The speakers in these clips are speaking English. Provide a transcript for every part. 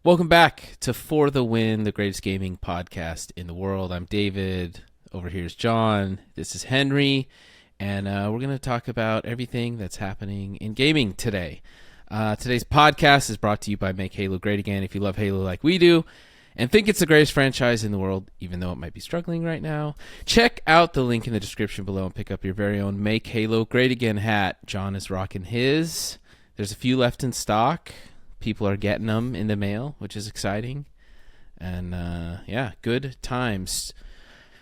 Welcome back to For the Win, the greatest gaming podcast in the world. I'm David. Over here is John. This is Henry. And we're going to talk about everything that's happening in gaming today. Today's podcast is brought to you by Make Halo Great Again. If you love Halo like we do and think it's the greatest franchise in the world, even though it might be struggling right now, check out the link in the description below and pick up your very own Make Halo Great Again hat. John is rocking his. There's a few left in stock. People are getting them in the mail, which is exciting. And yeah, good times.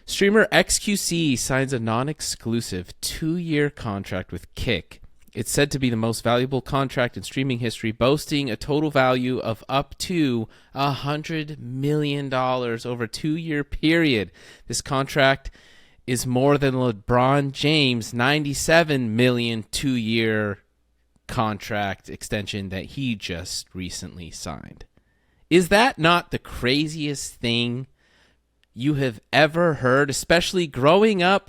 Streamer XqC signs a non-exclusive 2-year contract with Kick. It's said to be the most valuable contract in streaming history, boasting a total value of up to $100 million over a 2-year period. This contract is more than LeBron James' $97 million 2-year contract extension that he just recently signed. Is that not the craziest thing you have ever heard, especially growing up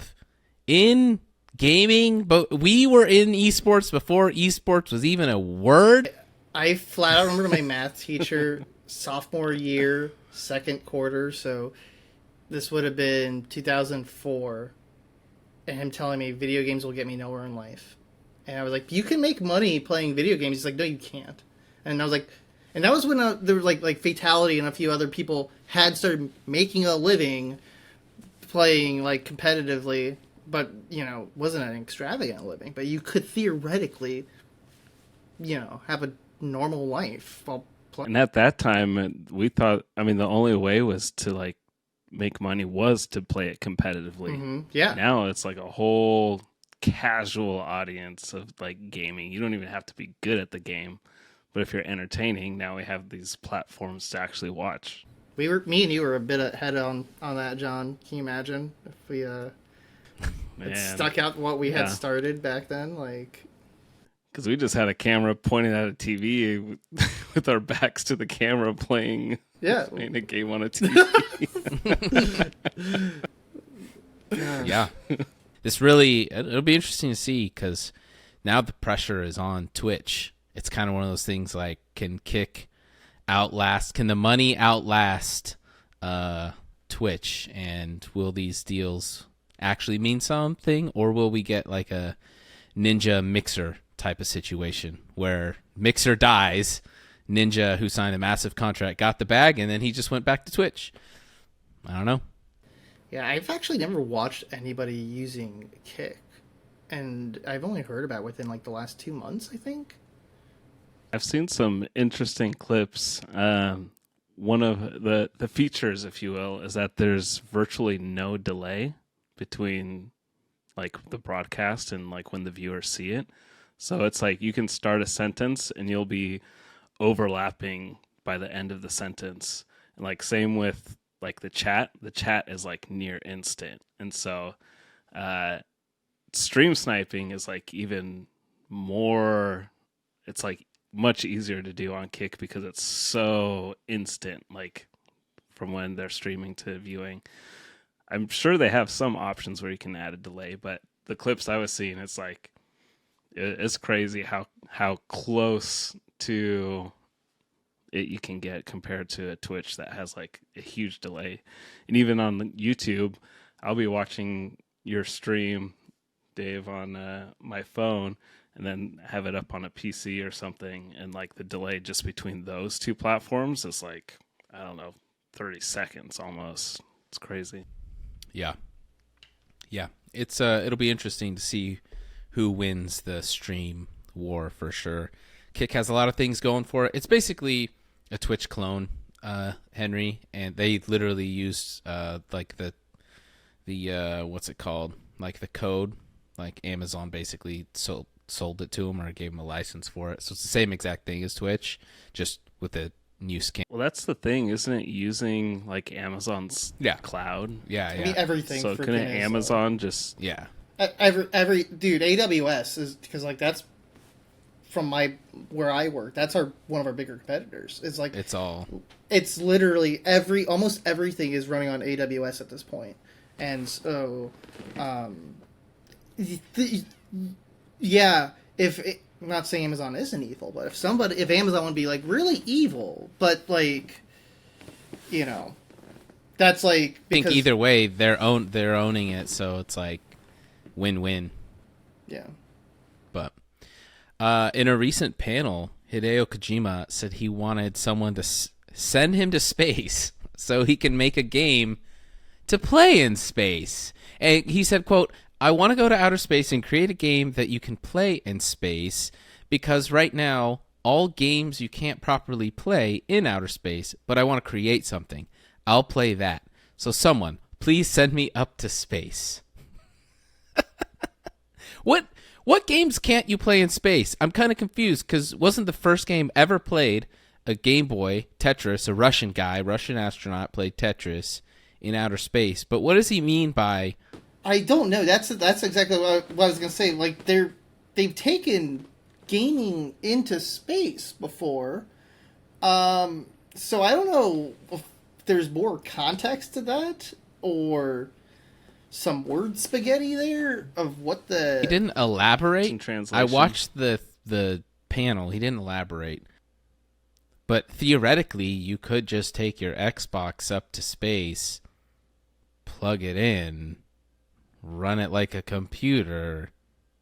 in gaming? But we were in esports before esports was even a word. I flat out remember my math teacher sophomore year, second quarter, so this would have been 2004, and him telling me video games will get me nowhere in life. And I was like, you can make money playing video games. He's like, no, you can't. And I was like, and that was when there were like Fatality and a few other people had started making a living playing like competitively, but you know, wasn't an extravagant living. But you could theoretically, you know, have a normal life while playing. And at that time, we thought, I mean, the only way was to like make money was to play it competitively. Mm-hmm. Yeah. Now it's like a whole casual audience of like gaming. You don't even have to be good at the game, but if you're entertaining, now we have these platforms to actually watch. Me and you were a bit ahead on that, John. Can you imagine if we had stuck out what we had started back then? Like, because we just had a camera pointed at a TV with our backs to the camera playing a game on a TV. Yeah. This really, it'll be interesting to see because now the pressure is on Twitch. It's kind of one of those things like, can the money outlast Twitch? And will these deals actually mean something? Or will we get like a Ninja Mixer type of situation where Mixer dies, Ninja, who signed a massive contract, got the bag, and then he just went back to Twitch? I don't know. Yeah, I've actually never watched anybody using Kick, and I've only heard about it within like the last 2 months, I think. I've seen some interesting clips. One of the features, if you will, is that there's virtually no delay between like the broadcast and like when the viewers see it. So it's like you can start a sentence and you'll be overlapping by the end of the sentence. And like same with like the chat is like near instant. And so stream sniping is like even more, it's like much easier to do on Kick because it's so instant, like from when they're streaming to viewing. I'm sure they have some options where you can add a delay, but the clips I was seeing, it's like, it's crazy how close to it you can get compared to a Twitch that has like a huge delay. And even on YouTube, I'll be watching your stream, Dave, on my phone and then have it up on a PC or something. And like the delay just between those two platforms is like, I don't know, 30 seconds almost. It's crazy. Yeah. Yeah. It's it'll be interesting to see who wins the stream war for sure. Kick has a lot of things going for it. It's basically a Twitch clone, Henry, and they literally used like the what's it called? Like the code, like Amazon basically sold it to them or gave them a license for it. So it's the same exact thing as Twitch, just with a new skin. Well, that's the thing, isn't it? Using like Amazon's cloud. Yeah. I mean, everything. So couldn't Amazon just every dude, AWS is because like that's from where I work. That's one of our bigger competitors. It's like it's literally almost everything is running on AWS at this point, and so yeah, if I'm not saying Amazon isn't evil, but if Amazon would be like really evil, but like, you know, that's like I think either way they're owning it, so it's like win-win. Yeah. But in a recent panel, Hideo Kojima said he wanted someone to send him to space so he can make a game to play in space. And he said, quote, "I want to go to outer space and create a game that you can play in space, because right now all games you can't properly play in outer space, but I want to create something. I'll play that. So someone, please send me up to space." What games can't you play in space? I'm kind of confused, because wasn't the first game ever played a Game Boy, Tetris, a Russian astronaut played Tetris in outer space? But what does he mean by... I don't know. That's exactly what I was going to say. Like, they've taken gaming into space before. So I don't know if there's more context to that, or some word spaghetti there of what the... He didn't elaborate. Some translation. I watched the panel. He didn't elaborate. But theoretically, you could just take your Xbox up to space, plug it in, run it like a computer.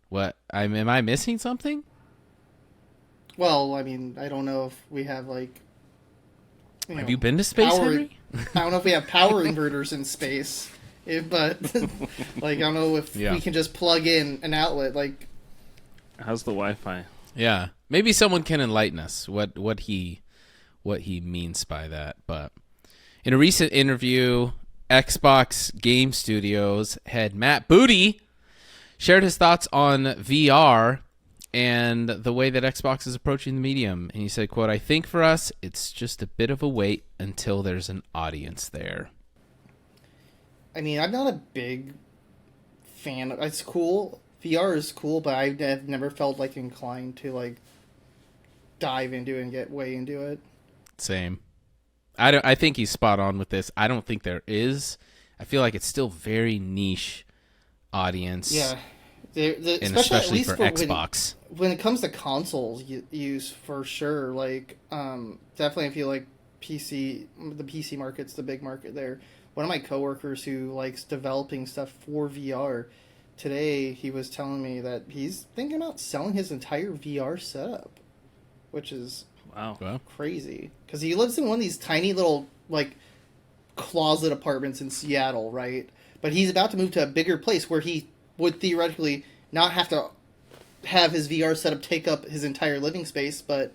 What? Am I missing something? Well, I mean, I don't know if we have, like... Have you been to space, Henry? I don't know if we have power inverters in space, but, like, I don't know if we can just plug in an outlet, like... How's the Wi-Fi? Yeah. Maybe someone can enlighten us what he means by that. But in a recent interview, Xbox Game Studios head Matt Booty shared his thoughts on VR and the way that Xbox is approaching the medium. And he said, quote, "I think for us, it's just a bit of a wait until there's an audience there." I mean, I'm not a big fan. It's cool. VR is cool, but I've never felt, like, inclined to, like, dive into it and get way into it. Same. I think he's spot on with this. I don't think there is. I feel like it's still very niche audience. Yeah. And especially for Xbox. When it comes to consoles use, for sure, like, definitely I feel like the PC market's the big market there. One of my coworkers who likes developing stuff for VR, today he was telling me that he's thinking about selling his entire VR setup, which is crazy. Because he lives in one of these tiny little, like, closet apartments in Seattle, right? But he's about to move to a bigger place where he would theoretically not have to have his VR setup take up his entire living space, but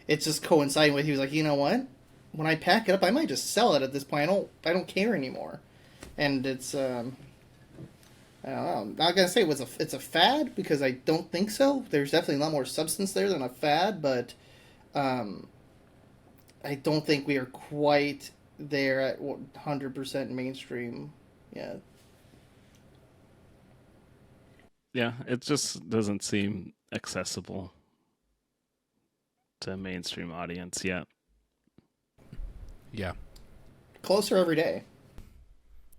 it's just coinciding with, he was like, you know what? When I pack it up, I might just sell it at this point. I don't care anymore. And it's, I don't know. I'm not going to say it's a fad, because I don't think so. There's definitely a lot more substance there than a fad, but I don't think we are quite there at 100% mainstream yet. Yeah, it just doesn't seem accessible to a mainstream audience yet. Yeah. Closer every day.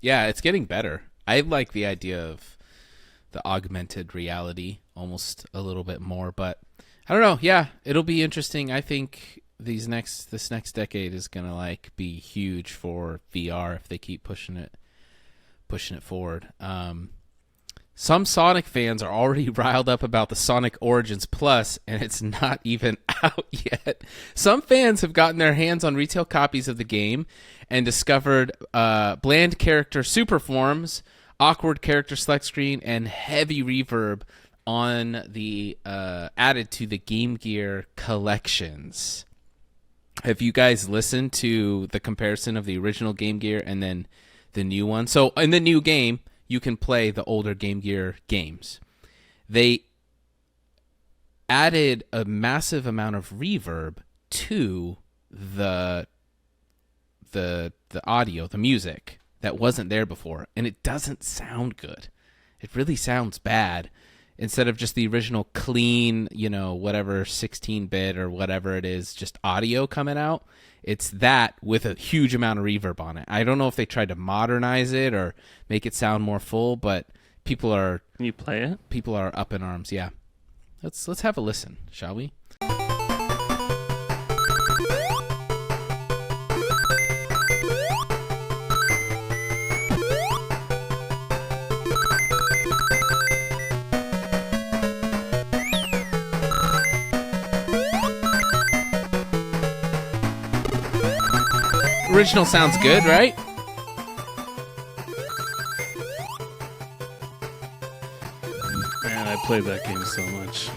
Yeah, it's getting better. I like the idea of the augmented reality almost a little bit more, but I don't know. Yeah, it'll be interesting. I think this next decade is gonna like be huge for VR if they keep pushing it forward. Some Sonic fans are already riled up about the Sonic Origins Plus, and it's not even out yet. Some fans have gotten their hands on retail copies of the game and discovered bland character superforms, awkward character select screen, and heavy reverb on the added to the Game Gear collections. Have you guys listened to the comparison of the original Game Gear and then the new one? So in the new game, you can play the older Game Gear games. They added a massive amount of reverb to the audio, the music that wasn't there before, and it doesn't sound good. It really sounds bad. Instead of just the original clean, whatever 16-bit or whatever it is, just audio coming out, it's that with a huge amount of reverb on it. I don't know if they tried to modernize it or make it sound more full, but people are... Can you play it? People are up in arms, yeah. Let's have a listen, shall we? Original sounds good, right? Man, I played that game so much.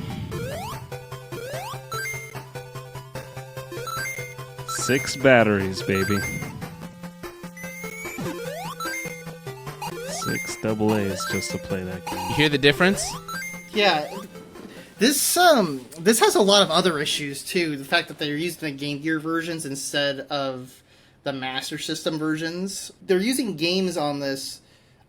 6 batteries, baby. 6 double A's just to play that game. You hear the difference? Yeah, this has a lot of other issues too. The fact that they're using the Game Gear versions instead of the Master System versions. They're using games on this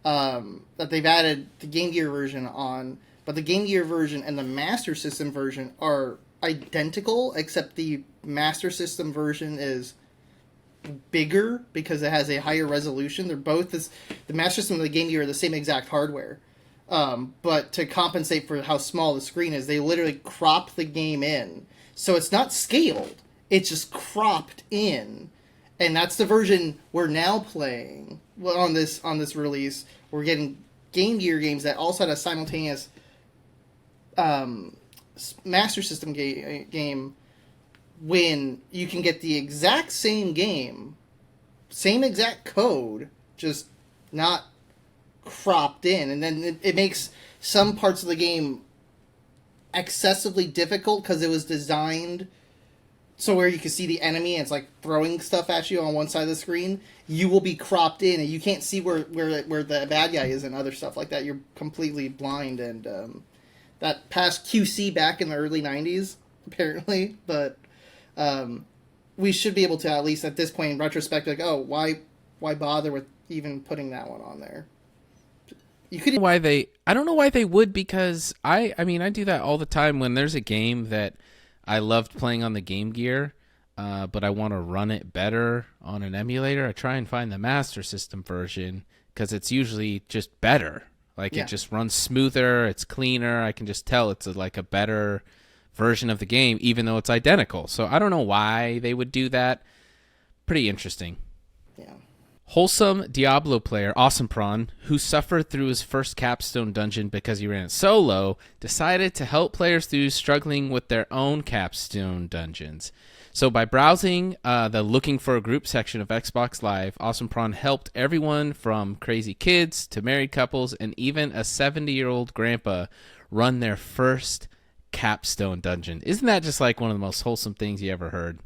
that they've added the Game Gear version on, but the Game Gear version and the Master System version are identical, except the Master System version is bigger because it has a higher resolution. They're both the Master System and the Game Gear are the same exact hardware. But to compensate for how small the screen is, they literally crop the game in. So it's not scaled. It's just cropped in. And that's the version we're now playing on this release. We're getting Game Gear games that also had a simultaneous Master System game when you can get the exact same game, same exact code, just not cropped in. And then it makes some parts of the game excessively difficult because it was designed so where you can see the enemy and it's like throwing stuff at you on one side of the screen, you will be cropped in and you can't see where the bad guy is and other stuff like that. You're completely blind, and that passed QC back in the early 90s, apparently. But we should be able to, at least at this point in retrospect, like, oh, why bother with even putting that one on there? You could. I don't know why they would, because I mean, I do that all the time when there's a game that I loved playing on the Game Gear, but I want to run it better on an emulator. I try and find the Master System version because it's usually just better. Like, it just runs smoother, it's cleaner. I can just tell it's like a better version of the game, even though it's identical. So I don't know why they would do that. Pretty interesting. Yeah. Wholesome Diablo player Awesome Prawn, who suffered through his first capstone dungeon because he ran it solo, decided to help players through struggling with their own capstone dungeons. So by browsing the looking for a group section of Xbox Live, Awesome Prawn helped everyone from crazy kids to married couples and even a 70-year-old grandpa run their first capstone dungeon. Isn't that just like one of the most wholesome things you ever heard?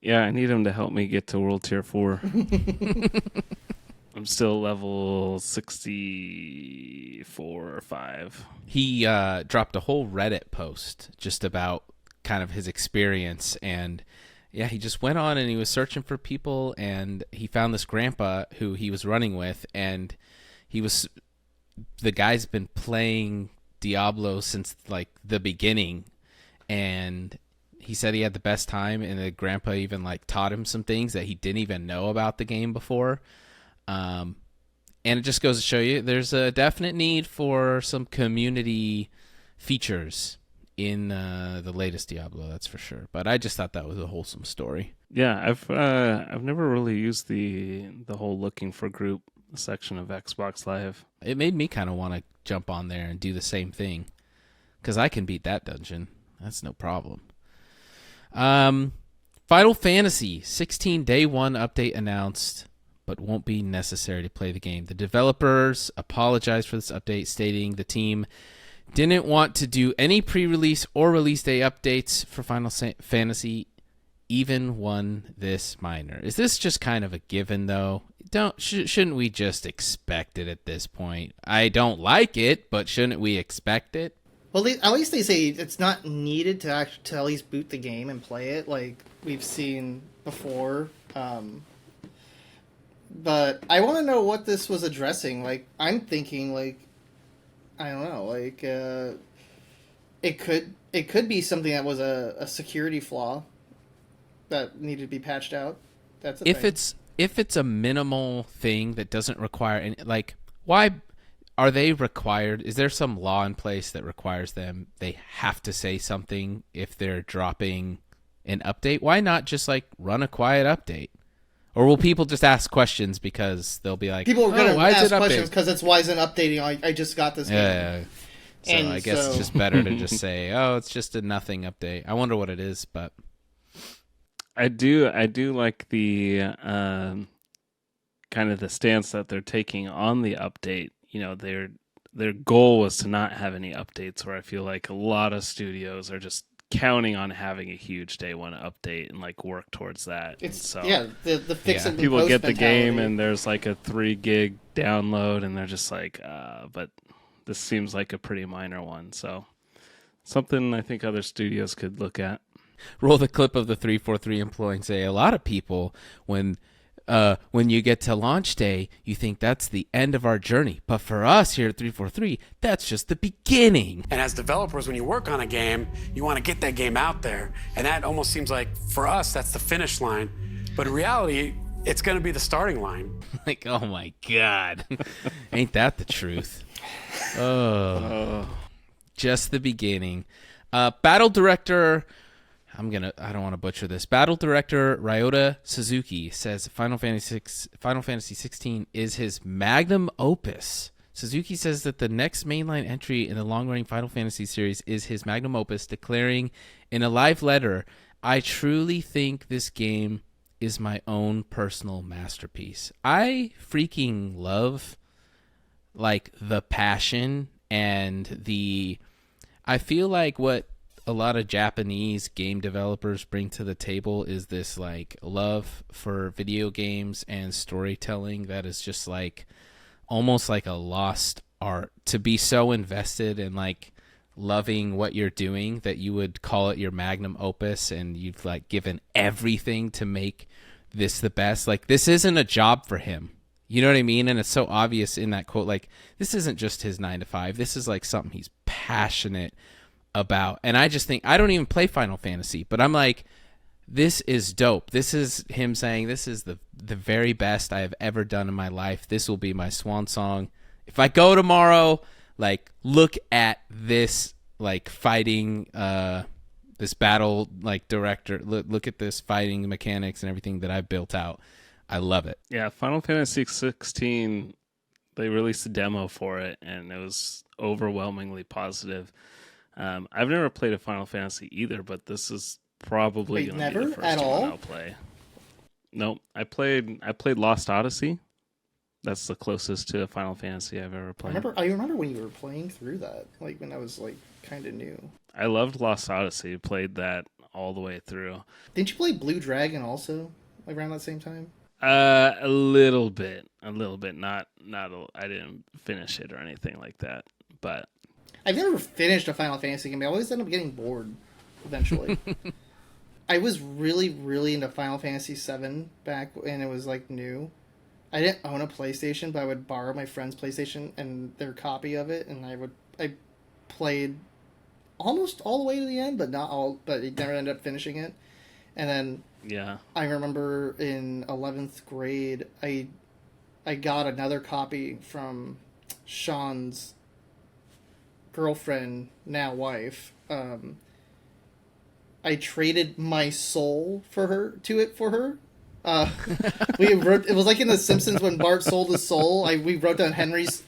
Yeah, I need him to help me get to World Tier 4. I'm still level 64 or 5. He dropped a whole Reddit post just about kind of his experience, and yeah, he just went on and he was searching for people, and he found this grandpa who he was running with, and the guy's been playing Diablo since like the beginning, and he said he had the best time, and the grandpa even like taught him some things that he didn't even know about the game before. And it just goes to show you there's a definite need for some community features in the latest Diablo, that's for sure. But I just thought that was a wholesome story. Yeah, I've never really used the whole looking for group section of Xbox Live. It made me kind of want to jump on there and do the same thing, because I can beat that dungeon. That's no problem. Final Fantasy 16 Day 1 update announced, but won't be necessary to play the game. The developers apologized for this update, stating the team didn't want to do any pre-release or release day updates for Final Fantasy, even one this minor. Is this just kind of a given, though? Shouldn't we just expect it at this point? I don't like it, but shouldn't we expect it? Well, at least they say it's not needed to at least boot the game and play it, like we've seen before. But I want to know what this was addressing. Like, I'm thinking, like, I don't know, like it could be something that was a security flaw that needed to be patched out. That's a thing. If it's a minimal thing that doesn't require any, like, why are they required? Is there some law in place that requires them? They have to say something if they're dropping an update. Why not just like run a quiet update? Or will people just ask questions because they'll be like, people are going to why is ask it questions because it's why isn't updating? I just got this game. Yeah. So And I guess so- it's just better to just say, oh, it's just a nothing update. I wonder what it is, but I do like the kind of the stance that they're taking on the update. You know, their goal was to not have any updates, where I feel like a lot of studios are just counting on having a huge day one update and like work towards that. It's And so the fix it and people post get the game mentality. and there's like a 3 gig download and they're just like, but this seems like a pretty minor one. So something I think other studios could look at. roll the clip of the 343 employee and say, a lot of people, when you get to launch day, you think that's the end of our journey. But for us here at 343, that's just the beginning. And as developers, when you work on a game, you want to get that game out there. And that almost seems like, for us, that's the finish line. But in reality, it's going to be the starting line. Like, oh my God. Ain't that the truth? Oh. Just the beginning. Battle director... I don't want to butcher this. Battle director Ryota Suzuki says Final Fantasy 16 is his magnum opus. Suzuki says that the next mainline entry in the long-running Final Fantasy series is his magnum opus, declaring in a live letter, "I truly think this game is my own personal masterpiece." I freaking love like the passion and I feel like what a lot of Japanese game developers bring to the table is this like love for video games and storytelling that is just like almost like a lost art, to be so invested in like loving what you're doing that you would call it your magnum opus and you've like given everything to make this the best. Like, this isn't a job for him. You know what I mean? And it's so obvious in that quote, like, this isn't just his 9 to 5. This is like something he's passionate about. And I just think, I don't even play Final Fantasy, but I'm like, this is dope. This is him saying, this is the very best I have ever done in my life. This will be my swan song. If I go tomorrow, like, look at this, like, fighting, this battle, like, director. Look at this fighting mechanics and everything that I've built out. I love it. Yeah, Final Fantasy 16, they released a demo for it, and it was overwhelmingly positive. I've never played a Final Fantasy either, but this is probably going to be the never? first At one all? I'll play. Nope, I played Lost Odyssey. That's the closest to a Final Fantasy I've ever played. I remember when you were playing through that, like when I was like kind of new. I loved Lost Odyssey. Played that all the way through. Didn't you play Blue Dragon also, like around that same time? A little bit. Not. I didn't finish it or anything like that. But I've never finished a Final Fantasy game. I always end up getting bored eventually. I was really, really into Final Fantasy VII back when it was like new. I didn't own a PlayStation, but I would borrow my friend's PlayStation and their copy of it, and I played almost all the way to the end, but not all. But it never ended up finishing it. And then yeah, I remember in 11th grade, I got another copy from Sean's girlfriend, now wife. I traded my soul for her. It was like in The Simpsons when Bart sold his soul. We wrote down Henry's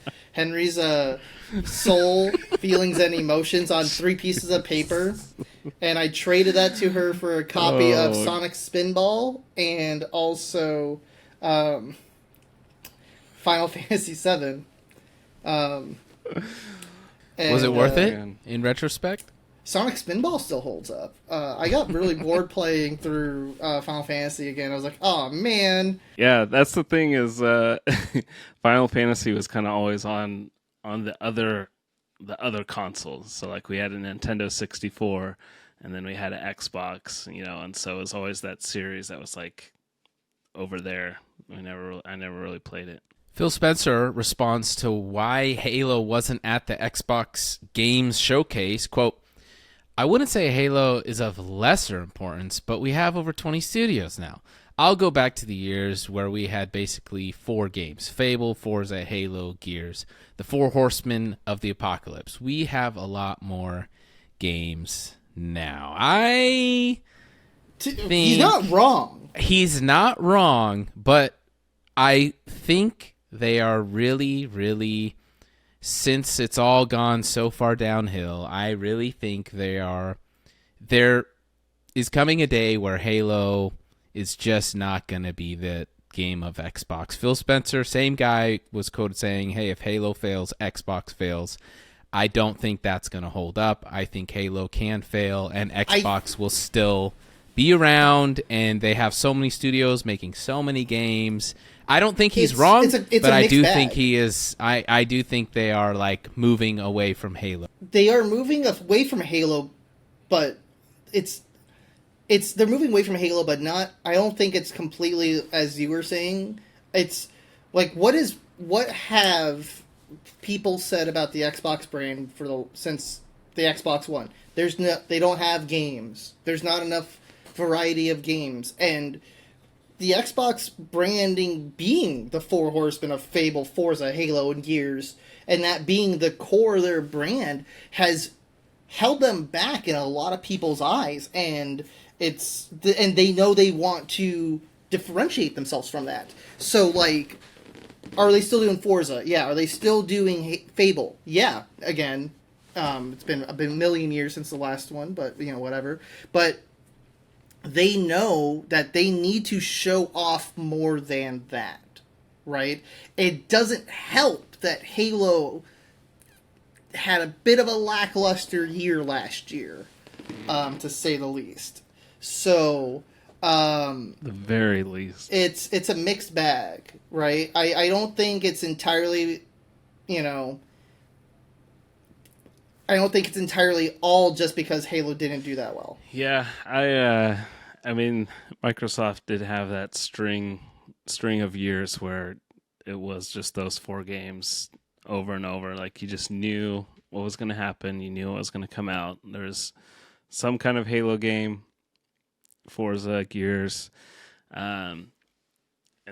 soul, feelings, and emotions on 3 pieces of paper, and I traded that to her for a copy of Sonic Spinball and also Final Fantasy VII. Was it worth it man. in retrospect? Sonic Spinball still holds up. I got really bored playing through Final Fantasy again. I was like, oh man. Yeah, that's the thing is Final Fantasy was kind of always on the other consoles. So like we had a Nintendo 64 and then we had an Xbox, and so it was always that series that was like over there. I never really played it. Phil Spencer responds to why Halo wasn't at the Xbox Games Showcase, quote, I wouldn't say Halo is of lesser importance, but we have over 20 studios now. I'll go back to the years where we had basically 4 games: Fable, Forza, Halo, Gears, the 4 horsemen of the apocalypse. We have a lot more games now. I think he's not wrong. He's not wrong, but I think they are really, really, since it's all gone so far downhill, I really think there is coming a day where Halo is just not going to be the game of Xbox. Phil Spencer, same guy, was quoted saying, hey, if Halo fails, Xbox fails. I don't think that's going to hold up. I think Halo can fail, and Xbox will still be around, and they have so many studios making so many games. I don't think he's wrong, but I do think he is. I do think they are like moving away from Halo. They are moving away from Halo, but they're moving away from Halo, but not. I don't think it's completely as you were saying. It's like what have people said about the Xbox brand since the Xbox One? They don't have games. There's not enough variety of games, and the Xbox branding being the 4 horsemen of Fable, Forza, Halo, and Gears, and that being the core of their brand, has held them back in a lot of people's eyes, and they know they want to differentiate themselves from that. So, like, are they still doing Forza? Yeah. Are they still doing Fable? Yeah. Again, it's been a million years since the last one, but, whatever. But they know that they need to show off more than that, right? It doesn't help that Halo had a bit of a lackluster year last year, to say the least. So, the very least, it's a mixed bag, right? I don't think it's entirely, I don't think it's entirely all just because Halo didn't do that well. Yeah, I mean, Microsoft did have that string of years where it was just those 4 games over and over. Like, you just knew what was going to happen. You knew what was going to come out. There's some kind of Halo game, Forza, Gears, and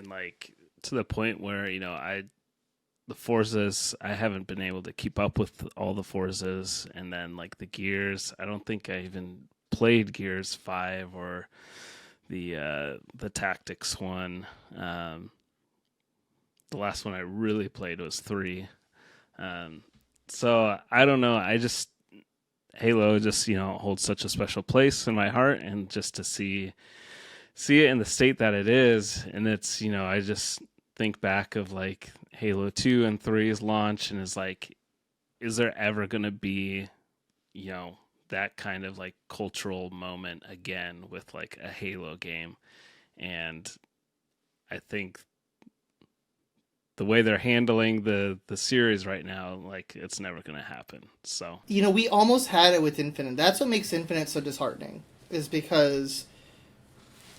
like to the point where, the Forzas, I haven't been able to keep up with all the Forzas, and then like the Gears, I don't think I even played Gears 5 or the Tactics one. The last one I really played was 3. So I don't know. Halo just, holds such a special place in my heart, and just to see it in the state that it is, and it's, I just think back of like Halo 2 and 3's launch, and is like, is there ever going to be, that kind of like cultural moment again with like a Halo game? And I think the way they're handling the series right now, like, it's never going to happen. So, we almost had it with Infinite. That's what makes Infinite so disheartening, is because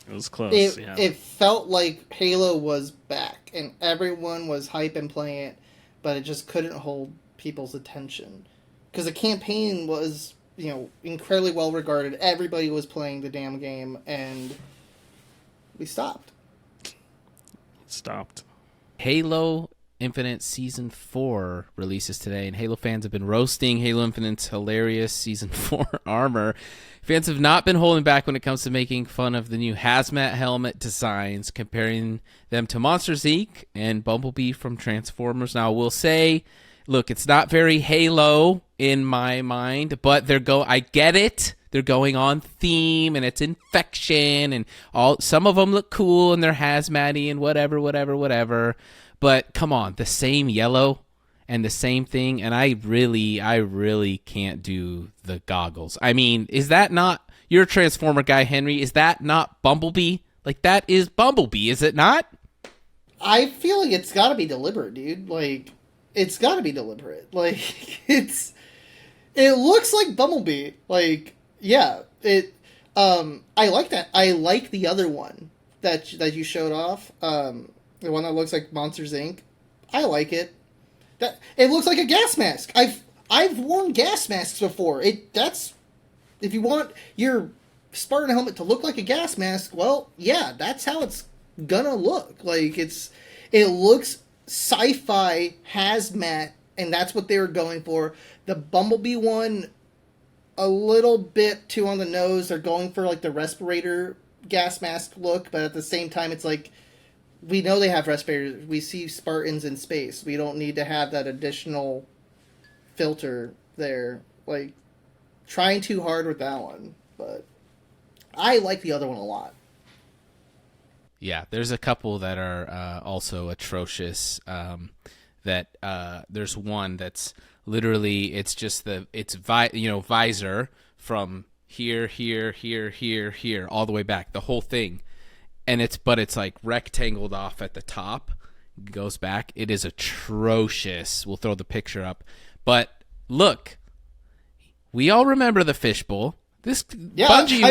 it was close. It felt like Halo was back and everyone was hype and playing it, but it just couldn't hold people's attention because the campaign was, incredibly well regarded. Everybody was playing the damn game, and we stopped. Halo Infinite Season 4 releases today, and Halo fans have been roasting Halo Infinite's hilarious Season 4 armor. Fans have not been holding back when it comes to making fun of the new hazmat helmet designs, comparing them to Monsters, Inc. and Bumblebee from Transformers. Now, I will say, look, it's not very Halo in my mind, but I get it. They're going on theme, and it's infection, and some of them look cool, and they're hazmat-y and whatever. But come on, the same yellow and the same thing, and I really can't do the goggles. I mean, is that not, you're a Transformer guy, Henry, is that not Bumblebee? Like, that is Bumblebee, is it not? I feel like it's got to be deliberate, dude. Like, it's got to be deliberate. Like, it looks like Bumblebee. Like, yeah, I like that. I like the other one that you showed off. The one that looks like Monsters, Inc. I like it. It looks like a gas mask. I've worn gas masks before. That's if you want your Spartan helmet to look like a gas mask, well, yeah, that's how it's gonna look. Like, it looks sci-fi hazmat, and that's what they were going for. The Bumblebee one, a little bit too on the nose. They're going for like the respirator gas mask look, but at the same time, it's like, we know they have respirators. We see Spartans in space. We don't need to have that additional filter there. Like, trying too hard with that one. But I like the other one a lot. Yeah, there's a couple that are also atrocious. There's one that's literally, it's just visor from here, all the way back, the whole thing. And it's like rectangled off at the top, goes back. It is atrocious. We'll throw the picture up. But look, we all remember the fishbowl. Bungie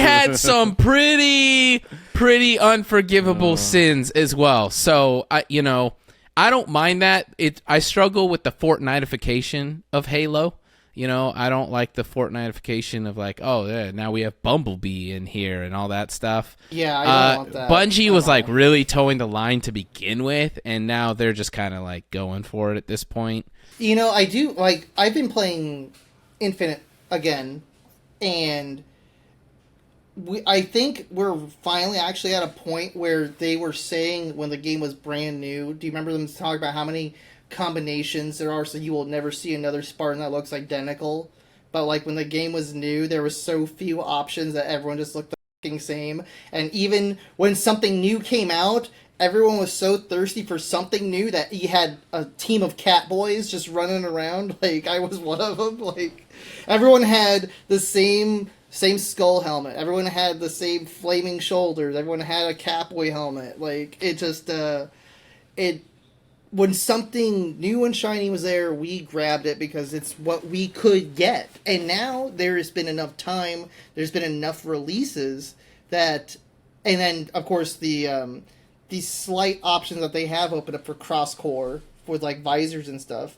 had some pretty unforgivable sins as well. So I don't mind that. I struggle with the Fortnitification of Halo. I don't like the Fortnitification of like, oh yeah, now we have Bumblebee in here and all that stuff. Yeah, I don't want that. Bungie was like really towing the line to begin with, and now they're just kind of like going for it at this point. I do like. I've been playing Infinite again, and I think we're finally actually at a point where they were saying when the game was brand new. Do you remember them talking about how many combinations there are, so you will never see another Spartan that looks identical? But like when the game was new, there was so few options that everyone just looked the fucking same. And even when something new came out, everyone was so thirsty for something new that you had a team of cat boys just running around. Like, I was one of them. Like, everyone had the same skull helmet. Everyone had the same flaming shoulders. Everyone had a Catboy helmet. Like, it just, when something new and shiny was there, we grabbed it because it's what we could get. And now there's been enough time, there's been enough releases that, and then, of course, the slight options that they have opened up for cross-core with, like, visors and stuff.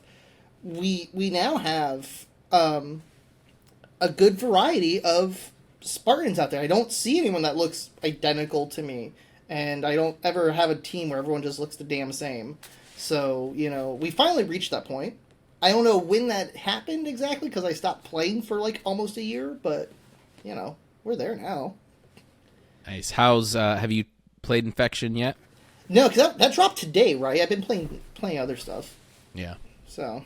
We now have a good variety of Spartans out there. I don't see anyone that looks identical to me, and I don't ever have a team where everyone just looks the damn same. So, we finally reached that point. I don't know when that happened exactly, because I stopped playing for, like, almost a year, but, we're there now. Nice. Have you played Infection yet? No, because that dropped today, right? I've been playing other stuff. Yeah. So.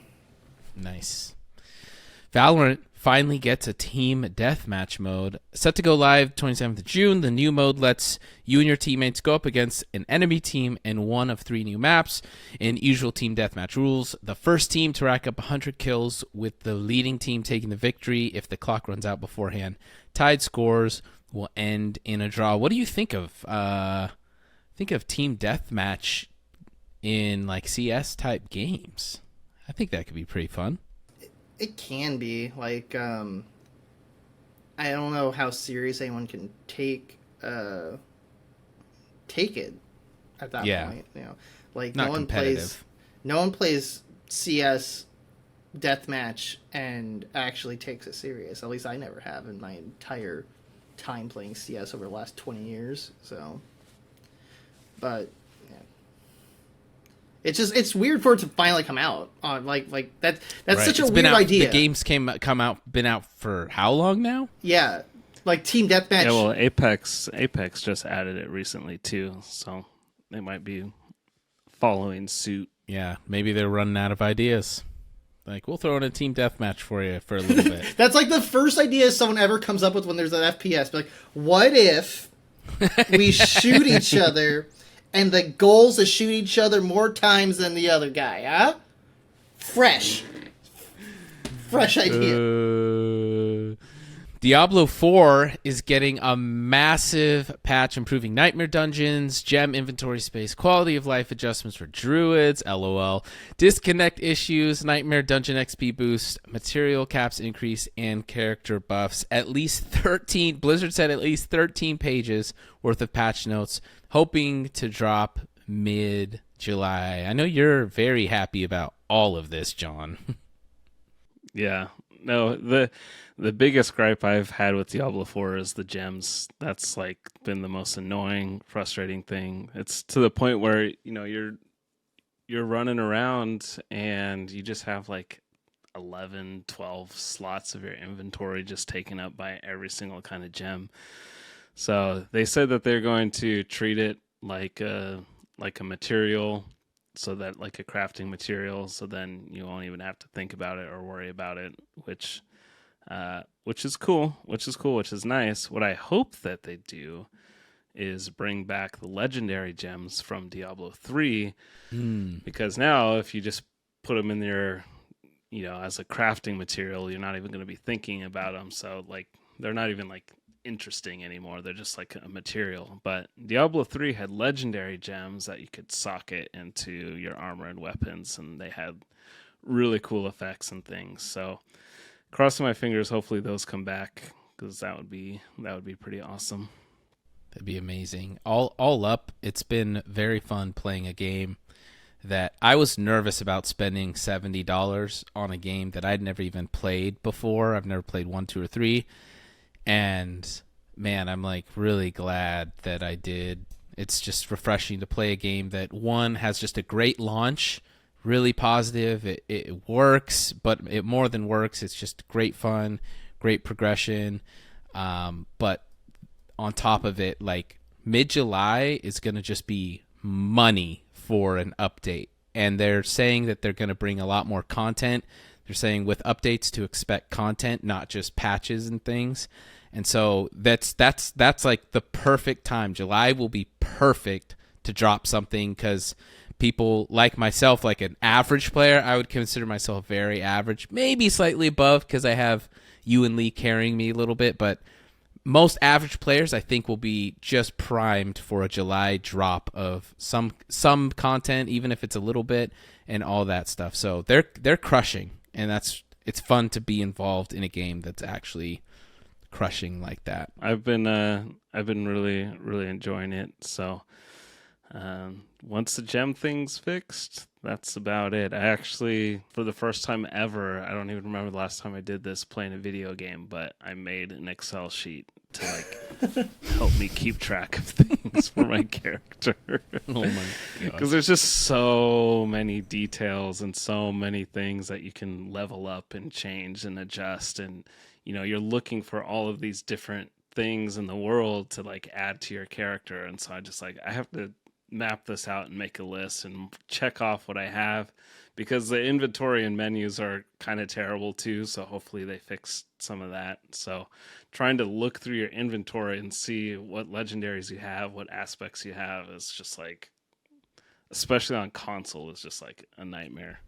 Nice. Valorant finally gets a team deathmatch mode. Set to go live 27th of June. The new mode lets you and your teammates go up against an enemy team in one of 3 new maps in usual team deathmatch rules. The first team to rack up 100 kills, with the leading team taking the victory if the clock runs out beforehand. Tied scores will end in a draw. What do you think of team deathmatch in like CS type games? I think that could be pretty fun. It can be. Like, I don't know how serious anyone can take it at that point. Like, not no one plays CS deathmatch and actually takes it serious. At least I never have in my entire time playing CS over the last 20 years. So, but yeah. It's weird for it to finally come out. That's right. Such a weird idea. The game's been out for how long now? Yeah, like Team Deathmatch. Yeah, well, Apex just added it recently too, so they might be following suit. Yeah, maybe they're running out of ideas. Like, we'll throw in a Team Deathmatch for you for a little bit. That's like the first idea someone ever comes up with when there's an FPS. Like, what if we shoot each other and the goal's to shoot each other more times than the other guy, huh? Fresh idea. Diablo 4 is getting a massive patch improving nightmare dungeons, gem inventory space, quality of life adjustments for druids, LOL, disconnect issues, nightmare dungeon XP boost, material caps increase, and character buffs. Blizzard said at least 13 pages worth of patch notes, hoping to drop mid-July. I know you're very happy about all of this, John. Yeah. No, the biggest gripe I've had with Diablo 4 is the gems. That's like been the most annoying, frustrating thing. It's to the point where, you know, you're running around and you just have like 11, 12 slots of your inventory just taken up by every single kind of gem. So they said that they're going to treat it like a material, so that like a crafting material, so then you won't even have to think about it or worry about it, which is cool, which is nice. What I hope that they do is bring back the legendary gems from Diablo 3, because now if you just put them in there, you know, as a crafting material, you're not even going to be thinking about them. So like they're not even like interesting anymore. They're just like a material. But Diablo 3 had legendary gems that you could socket into your armor and weapons, and they had really cool effects and things. So crossing my fingers, hopefully those come back, because that would be pretty awesome. That'd be amazing. All up, it's been very fun playing a game that I was nervous about spending $70 on a game that I'd never even played before. I've never played 1, 2, or 3. And man, I'm like really glad that I did. It's just refreshing to play a game that, one, has just a great launch, really positive. It works, but it more than works. It's just great fun, great progression. But on top of it, like mid-July is going to just be money for an update. And they're saying that they're going to bring a lot more content. They're saying with updates to expect content, not just patches and things. And so that's like the perfect time. July will be perfect to drop something, because people like myself, like an average player, I would consider myself very average, maybe slightly above because I have you and Lee carrying me a little bit, but most average players I think will be just primed for a July drop of some content, even if it's a little bit, and all that stuff. So they're crushing, and it's fun to be involved in a game that's actually crushing like that. I've been really, really enjoying it. So once the gem thing's fixed, that's about it. I actually, for the first time ever, I don't even remember the last time I did this playing a video game, but I made an Excel sheet to like help me keep track of things for my character. Oh my god. Because there's just so many details and so many things that you can level up and change and adjust, and you know, you're looking for all of these different things in the world to like add to your character. And so I have to map this out and make a list and check off what I have, because the inventory and menus are kind of terrible too. So hopefully they fix some of that. So trying to look through your inventory and see what legendaries you have, what aspects you have, is just like, especially on console, is just like a nightmare.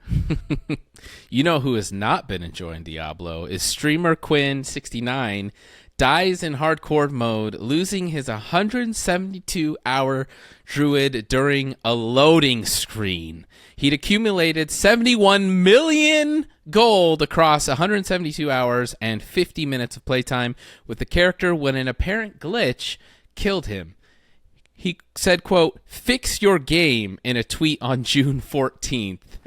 You know who has not been enjoying Diablo is streamer Quinn69. Dies in hardcore mode, losing his 172-hour druid during a loading screen. He'd accumulated 71 million gold across 172 hours and 50 minutes of playtime with the character when an apparent glitch killed him. He said, quote, "Fix your game," in a tweet on June 14th.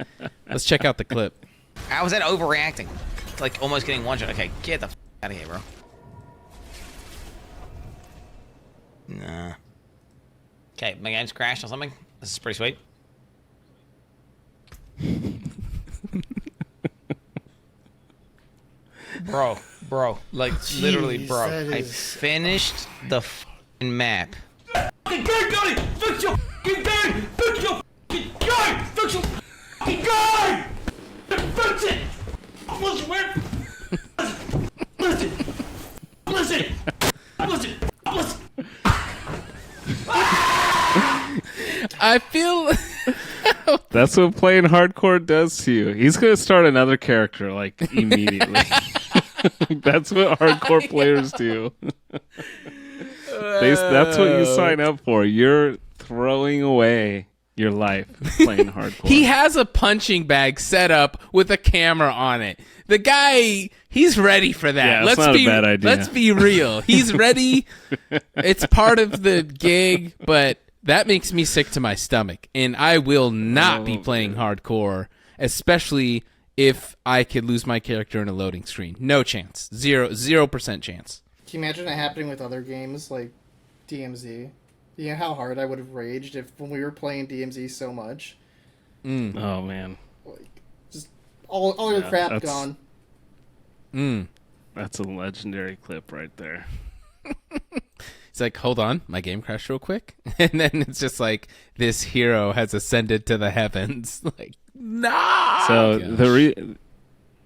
Let's check out the clip. How was that overreacting? It's like almost getting one shot. Okay, get the out of here, bro. Nah. Okay, my game's crashed or something. This is pretty sweet. Bro, like Jeez, literally, bro. that I is- finished the f***ing map. Fucking game, Johnny! Fix your fucking game! Fix your fucking game! Fix your fucking game! Fix it! Listen, man! Listen! Listen! Listen! Listen! I feel... That's what playing hardcore does to you. He's going to start another character like immediately. That's what hardcore players do. That's what you sign up for. You're throwing away your life playing hardcore. He has a punching bag set up with a camera on it. The guy, he's ready for that. Yeah, it's not a bad idea. Let's be real. He's ready. It's part of the gig, but that makes me sick to my stomach. And I will not be playing hardcore, especially if I could lose my character in a loading screen. No chance. 0% chance. Can you imagine it happening with other games like DMZ? You know how hard I would have raged if when we were playing DMZ so much. Oh man, Like, just all your crap that's- gone. that's a legendary clip right there. It's like, hold on, my game crashed real quick. And then it's just like, this hero has ascended to the heavens. Like, nah! So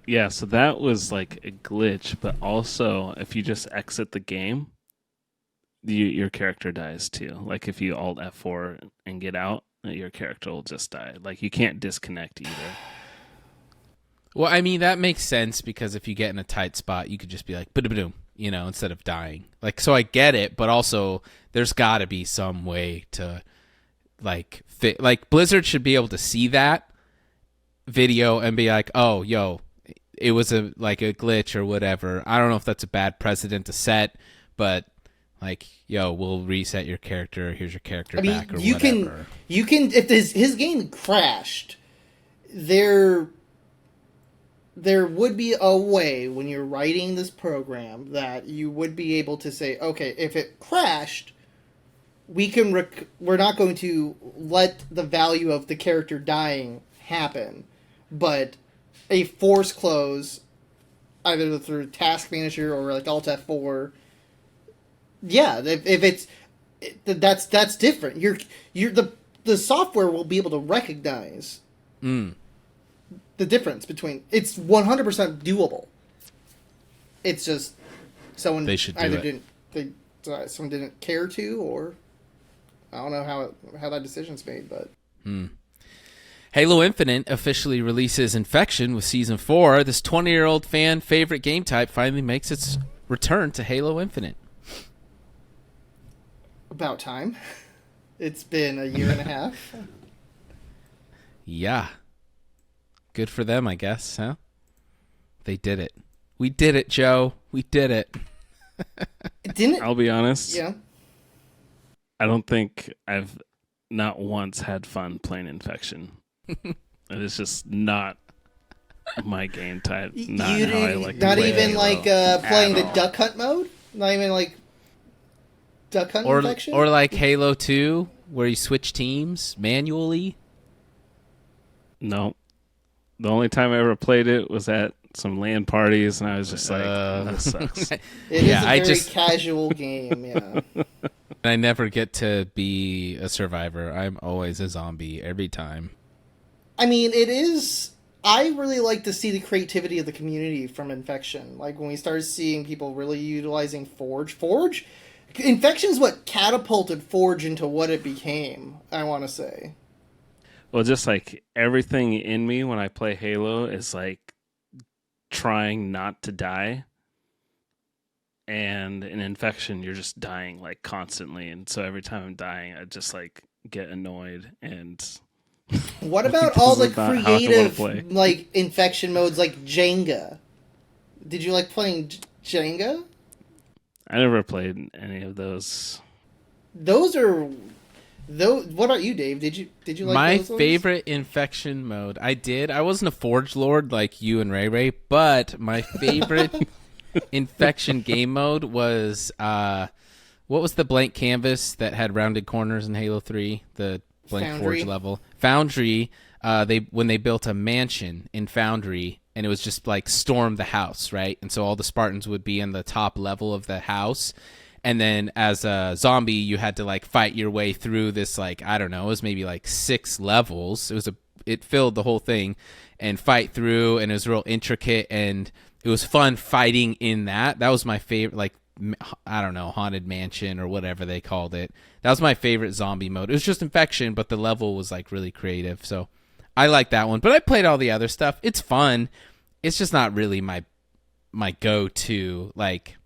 Gosh. so that was like a glitch, but also if you just exit the game, your character dies too. Like if you Alt F4 and get out, your character will just die. Like you can't disconnect either. Well, I mean, that makes sense because if you get in a tight spot, you could just be like, ba-da-ba-doom, you know, instead of dying. Like, so I get it, but also there's got to be some way to, like, fit. Like, Blizzard should be able to see that video and be like, oh, yo, it was a glitch or whatever. I don't know if that's a bad precedent to set, but, like, yo, we'll reset your character. Here's your character back or whatever. You can, if his game crashed, there would be a way when you're writing this program that you would be able to say, okay, if it crashed, we're not going to let the value of the character dying happen, but a force close, either through Task Manager or like Alt F4. Yeah, if it's that's different. The software will be able to recognize the difference between. It's 100% doable. It's just someone They should do either it. someone didn't care to, or I don't know how that decision's made, but. Halo Infinite officially releases Infection with Season 4. This 20-year-old fan favorite game type finally makes its return to Halo Infinite. About time. It's been a year and a half. Yeah. Good for them, I guess, huh? They did it. We did it, Joe. We did it. Didn't it? I'll be honest. Yeah. I don't think I've not once had fun playing Infection. It is just not my game type. Not how I like to not play even Halo like playing the at all. duck hunt mode? Not even like duck hunt infection? Or like Halo 2, where you switch teams manually. No. The only time I ever played it was at some LAN parties, and I was just like, this sucks. It is Yeah, a very casual game, yeah. I never get to be a survivor. I'm always a zombie every time. I mean, it is... I really like to see the creativity of the community from Infection. Like, when we started seeing people really utilizing Forge. Infection is what catapulted Forge into what it became, I want to say. Well, just like everything in me when I play Halo is like trying not to die. And in Infection, you're just dying like constantly. And so every time I'm dying, I just like get annoyed. And What about all the This is not how I wanna play. creative, like, Infection modes like Jenga? Did you like playing Jenga? I never played any of those. Those. What about you, Dave? Did you like My those ones? favorite Infection mode, I did. I wasn't a Forge Lord like you and Ray, but my favorite Infection game mode was what was the blank canvas that had rounded corners in Halo 3? The blank Foundry. Forge level. Foundry, when they built a mansion in Foundry, and it was just like storm the house, right? And so all the Spartans would be in the top level of the house. And then as a zombie, you had to like fight your way through this, like, I don't know, it was maybe like 6 levels. It filled the whole thing, and fight through, and it was real intricate, and it was fun fighting in that. That was my favorite, like, I don't know, Haunted Mansion or whatever they called it. That was my favorite zombie mode. It was just Infection, but the level was like really creative. So I like that one. But I played all the other stuff. It's fun. It's just not really my go-to, like,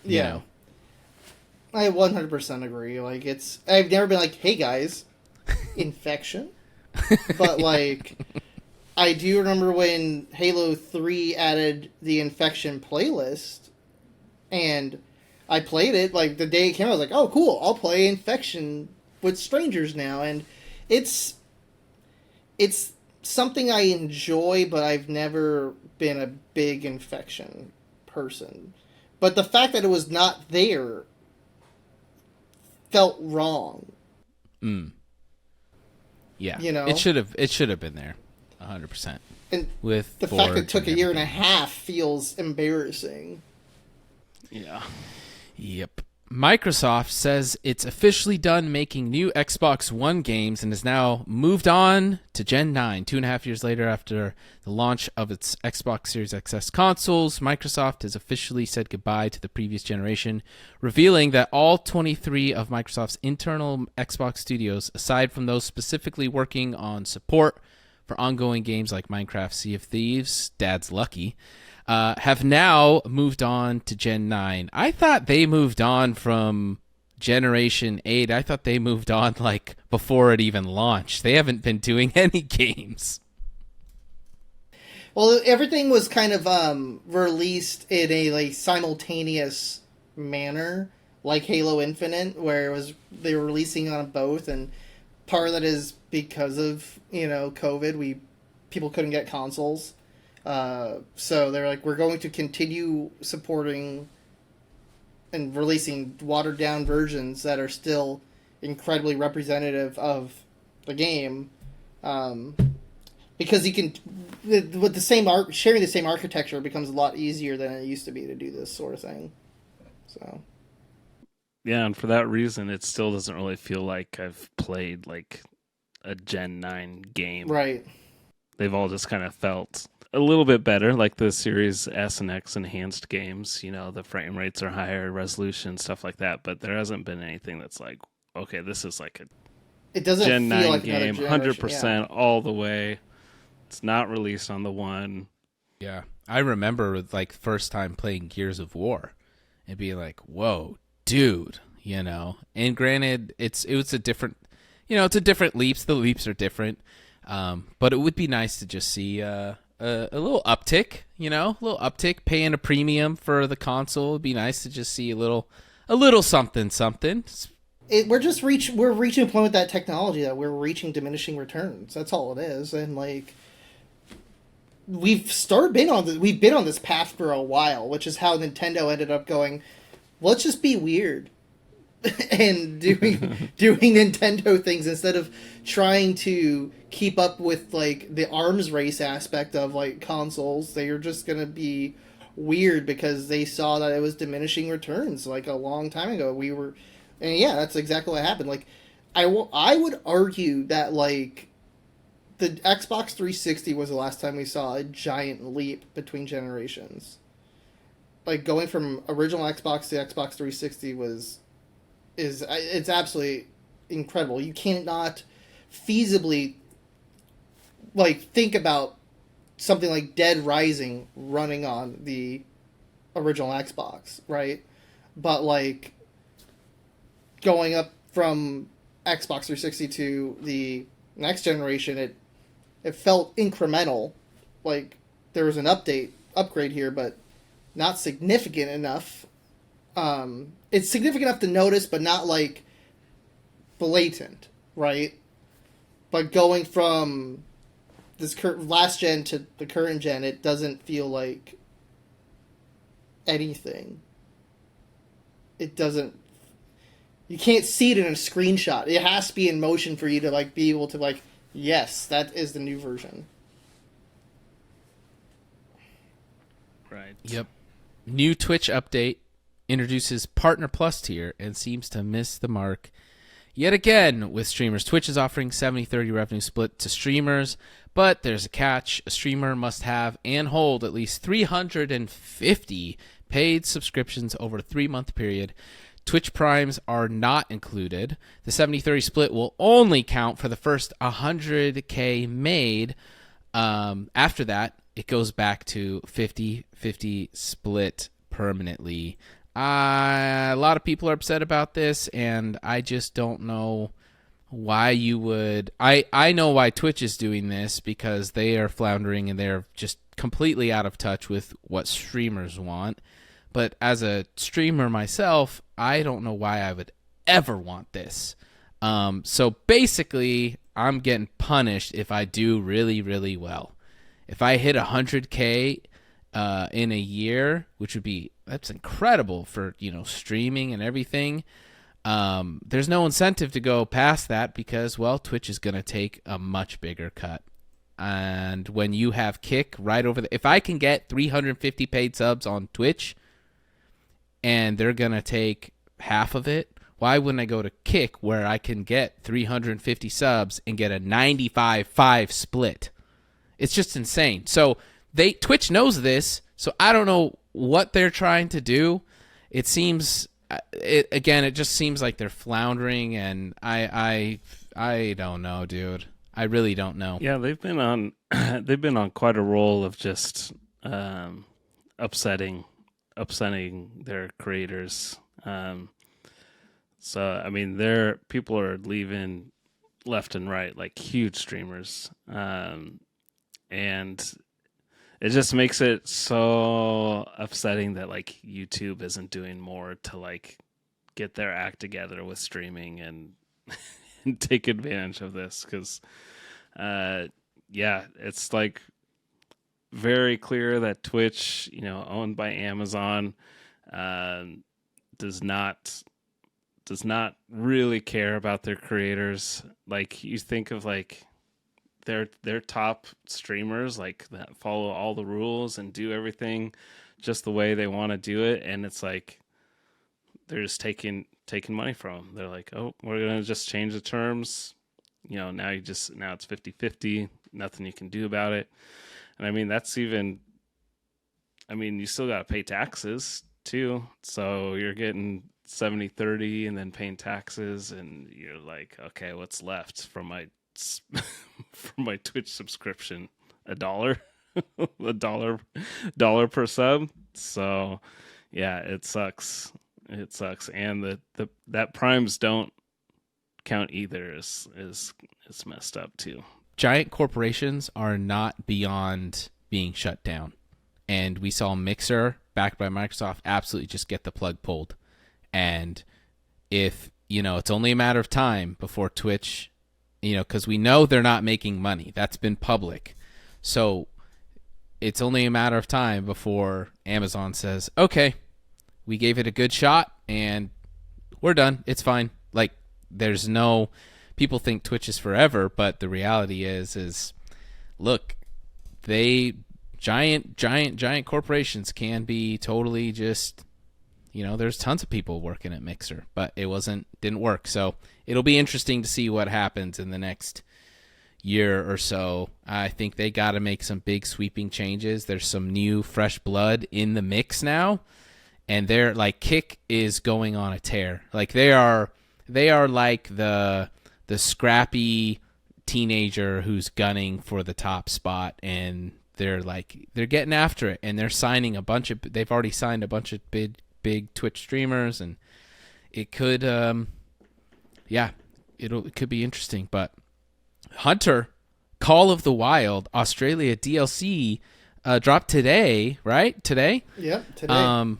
you know. I 100% agree. Like, I've never been like, hey guys, Infection. But like, I do remember when Halo 3 added the Infection playlist, and I played it, like, the day it came out. I was like, oh cool, I'll play Infection with strangers now. And it's something I enjoy, but I've never been a big infection person. But the fact that it was not there felt wrong. Yeah, You know? it should have been there, 100%. And With the fact that it Forge took a and year and a everything. half feels embarrassing. Yeah. Yep. Microsoft says it's officially done making new Xbox One games and has now moved on to Gen 9. 2.5 years later, after the launch of its Xbox Series XS consoles, Microsoft has officially said goodbye to the previous generation, revealing that all 23 of Microsoft's internal Xbox studios, aside from those specifically working on support for ongoing games like Minecraft, Sea of Thieves, Dad's Lucky, have now moved on to Gen 9. I thought they moved on from Generation 8. I thought they moved on like before it even launched. They haven't been doing any games. Well, everything was kind of released in a like simultaneous manner, like Halo Infinite, where they were releasing on both, and part of that is because of COVID. People couldn't get consoles. So they're like, we're going to continue supporting and releasing watered down versions that are still incredibly representative of the game. Because you can, with the same sharing the same architecture becomes a lot easier than it used to be to do this sort of thing. So. Yeah, and for that reason, it still doesn't really feel like I've played like a Gen 9 game. Right. They've all just kind of felt a little bit better, like the Series S and X enhanced games. The frame rates are higher, resolution, stuff like that. But there hasn't been anything that's like, okay, this is like a It doesn't Gen feel 9 like game, another 100% all the way. It's not released on the One. Yeah. I remember like first time playing Gears of War and being like, whoa, dude, And granted, it was a different, it's a different leaps. The leaps are different. But it would be nice to just see a little uptick, a little uptick, paying a premium for the console. It'd be nice to just see a little something. We're reaching a point with that technology that we're reaching diminishing returns. That's all it is. And like, we've been on this path for a while, which is how Nintendo ended up going, let's just be weird and doing Nintendo things instead of trying to keep up with like the arms race aspect of like consoles. They are just gonna be weird because they saw that it was diminishing returns like a long time ago. And yeah, that's exactly what happened. Like, I would argue that like the Xbox 360 was the last time we saw a giant leap between generations. Like going from original Xbox to Xbox 360 it's absolutely incredible. You cannot feasibly like think about something like Dead Rising running on the original Xbox, right? But like going up from Xbox 360 to the next generation, it felt incremental. Like there was an upgrade here, but not significant enough. It's significant enough to notice, but not like blatant, right? But going from this last gen to the current gen, it doesn't feel like anything. It doesn't. You can't see it in a screenshot. It has to be in motion for you to like be able to like, yes, that is the new version. Right. Yep. New Twitch update introduces Partner Plus tier and seems to miss the mark yet again with streamers. Twitch is offering 70-30 revenue split to streamers, but there's a catch. A streamer must have and hold at least 350 paid subscriptions over a 3-month period. Twitch Primes are not included. The 70-30 split will only count for the first 100K made. After that, it goes back to 50-50 split permanently. A lot of people are upset about this, and I just don't know why you would. I know why Twitch is doing this, because they are floundering and they're just completely out of touch with what streamers want. But as a streamer myself, I don't know why I would ever want this. So basically, I'm getting punished if I do really, really well. If I hit 100K in a year, which would be, that's incredible for, streaming and everything. There's no incentive to go past that because, well, Twitch is going to take a much bigger cut. And when you have Kick right over if I can get 350 paid subs on Twitch and they're going to take half of it, why wouldn't I go to Kick where I can get 350 subs and get a 95-5 split? It's just insane. So Twitch knows this, so I don't know what they're trying to do. It seems, it just seems like they're floundering, and I don't know, dude. I really don't know. Yeah, they've been on quite a roll of just upsetting their creators. So I mean, people are leaving left and right, like huge streamers, and it just makes it so upsetting that like YouTube isn't doing more to like get their act together with streaming and take advantage of this, because it's like very clear that Twitch, owned by Amazon, does not really care about their creators. Like, you think of like their top streamers, like, that follow all the rules and do everything just the way they want to do it, and it's like they're just taking money from them. They're like, oh, we're gonna just change the terms, now it's 50-50, nothing you can do about it. And I mean, you still got to pay taxes too, so you're getting 70-30 and then paying taxes, and you're like, okay, what's left from my Twitch subscription? $1 $1 per sub. So yeah, it sucks, and that primes don't count either is messed up too. Giant corporations are not beyond being shut down, and we saw Mixer, backed by Microsoft, absolutely just get the plug pulled. And if, it's only a matter of time before Twitch, because we know they're not making money. That's been public. So it's only a matter of time before Amazon says, okay, we gave it a good shot and we're done. It's fine. Like, there's no, people think Twitch is forever, but the reality is look, giant corporations can be totally just, there's tons of people working at Mixer, but it didn't work. So it'll be interesting to see what happens in the next year or so. I think they got to make some big sweeping changes. There's some new fresh blood in the mix now, and they're like, Kick is going on a tear. Like, they are like the scrappy teenager who's gunning for the top spot, and they're getting after it, and they're signing they've already signed a bunch of big Twitch streamers, and it could it could be interesting. But Hunter, Call of the Wild Australia DLC dropped today, right? Today? Yep, today.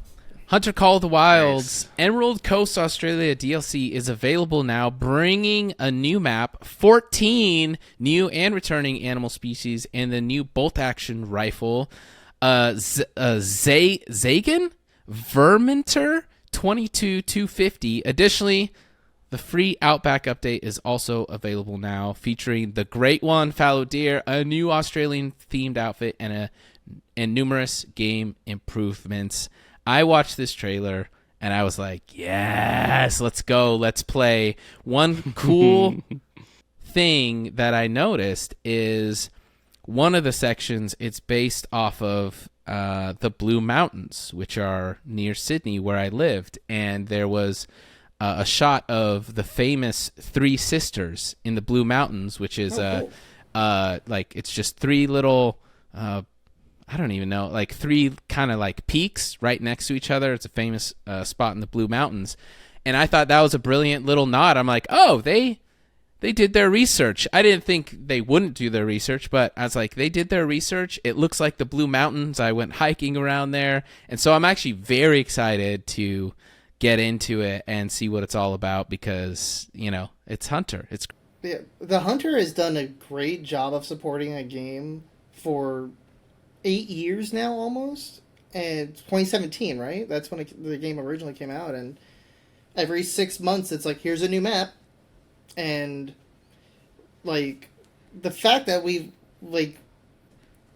Hunter Call of the Wild's Emerald Coast Australia DLC is available now, bringing a new map, 14 new and returning animal species, and the new bolt-action rifle, Zagan Verminter 22250. Additionally, the free Outback update is also available now, featuring the Great One fallow deer, a new Australian-themed outfit, and numerous game improvements. I watched this trailer and I was like, yes, let's go, let's play. One cool thing that I noticed is one of the sections, it's based off of the Blue Mountains, which are near Sydney where I lived, and there was a shot of the famous Three Sisters in the Blue Mountains, which is like, it's just three little I don't even know, like three kind of like peaks right next to each other. It's a famous spot in the Blue Mountains. And I thought that was a brilliant little nod. I'm like, oh, they did their research. I didn't think they wouldn't do their research, but I was like, they did their research. It looks like the Blue Mountains. I went hiking around there. And so I'm actually very excited to get into it and see what it's all about, because, it's Hunter. The Hunter has done a great job of supporting a game for 8 years now, almost. And 2017, right? That's when the game originally came out. And every 6 months, it's like, here's a new map. And, like, the fact that we've, like,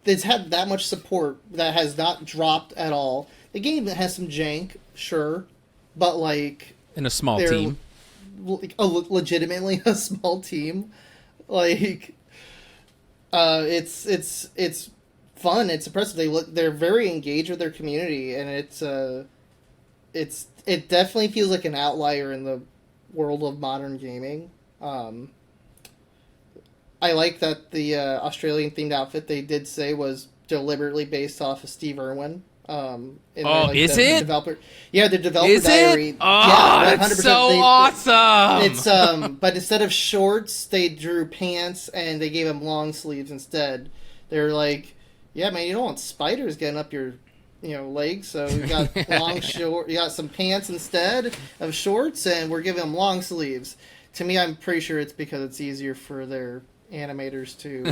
it's had that much support that has not dropped at all. The game has some jank, sure. But, like... In a small team. Legitimately a small team. Like, it's fun. It's impressive. They're very engaged with their community, and it definitely feels like an outlier in the world of modern gaming. I like that the Australian themed outfit they did say was deliberately based off of Steve Irwin. Is it? The developer Is diary. it? Oh, Yeah, that's so awesome! It's but instead of shorts, they drew pants and they gave them long sleeves instead. They're like, yeah, man, you don't want spiders getting up your, legs, so you got you got some pants instead of shorts, and we're giving them long sleeves. To me, I'm pretty sure it's because it's easier for their animators to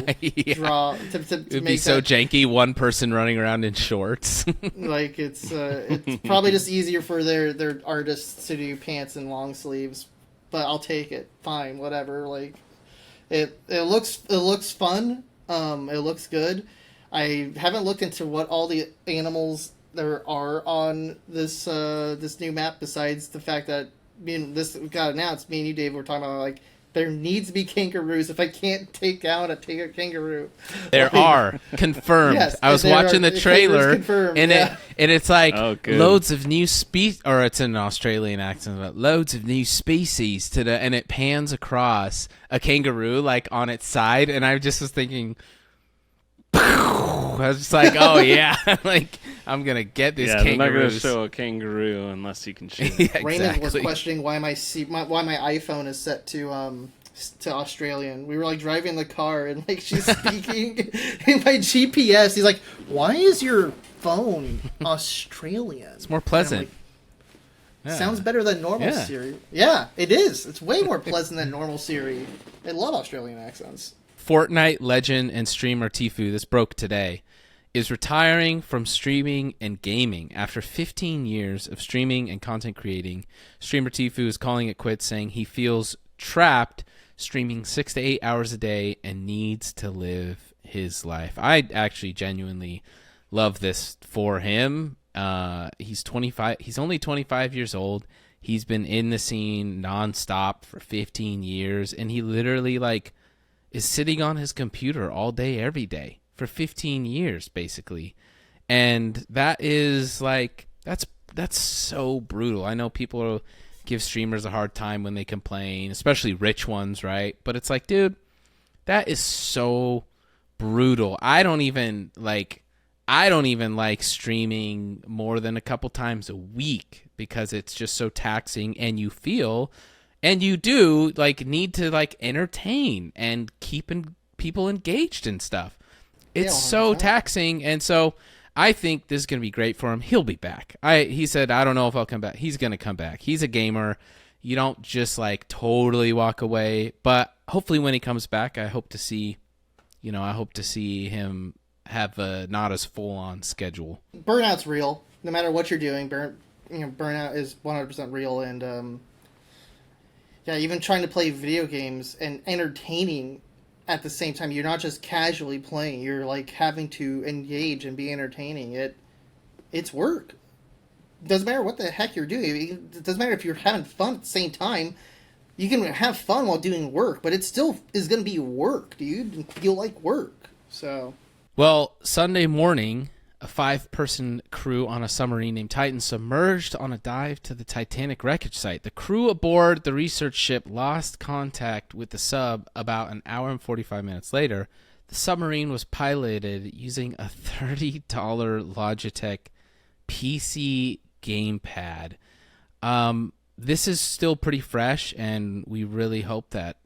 draw to It'd make be so that, janky, one person running around in shorts. like it's probably just easier for their artists to do pants and long sleeves, but I'll take it, fine, whatever. Like it looks fun, it looks good. I haven't looked into what all the animals there are on this new map, besides the fact that this got announced. Me and you, Dave, were talking about, like, there needs to be kangaroos. If I can't take out a kangaroo, There are confirmed. Yes, I was watching the trailer, and it's like loads of new species, or it's an Australian accent, but loads of new species and it pans across a kangaroo like on its side, and I just was thinking, I was just like, oh yeah, like I'm gonna get this kangaroo. They're not gonna show a kangaroo unless you can shoot it. Yeah, Raymond was exactly. questioning why my iPhone is set to Australian. We were like driving the car, and like she's speaking in my GPS. He's like, "Why is your phone Australian?" It's more pleasant. Sounds better than normal Siri. Yeah, it is. It's way more pleasant than normal Siri. I love Australian accents. Fortnite legend and streamer TFUE, this broke today, is retiring from streaming and gaming after 15 years of streaming and content creating. Streamer TFUE is calling it quits, saying he feels trapped streaming 6 to 8 hours a day and needs to live his life. I actually genuinely love this for him. He's 25. He's only 25 years old. He's been in the scene nonstop for 15 years, and he literally is sitting on his computer all day, every day for 15 years, basically. And that is that's so brutal. I know people give streamers a hard time when they complain, especially rich ones, right? But it's like, dude, that is so brutal. I don't even like streaming more than a couple times a week because it's just so taxing, and you feel and you do need to entertain and keep people engaged and stuff. It's so taxing, and so I think this is going to be great for him. He'll be back. He said, I don't know if I'll come back. He's going to come back. He's a gamer. You don't just totally walk away, but hopefully when he comes back, I hope to see him have a not as full on schedule. Burnout's real. No matter what you're doing, burnout is 100% real, and even trying to play video games and entertaining at the same time. You're not just casually playing. You're having to engage and be entertaining. It's work. Doesn't matter what the heck you're doing. It doesn't matter if you're having fun at the same time. You can have fun while doing work, but it still is going to be work, dude. You'll like work. So, well, Sunday morning, a 5-person crew on a submarine named Titan submerged on a dive to the Titanic wreckage site. The crew aboard the research ship lost contact with the sub about an hour and 45 minutes later. The submarine was piloted using a $30 Logitech PC gamepad. This is still pretty fresh, and we really hope that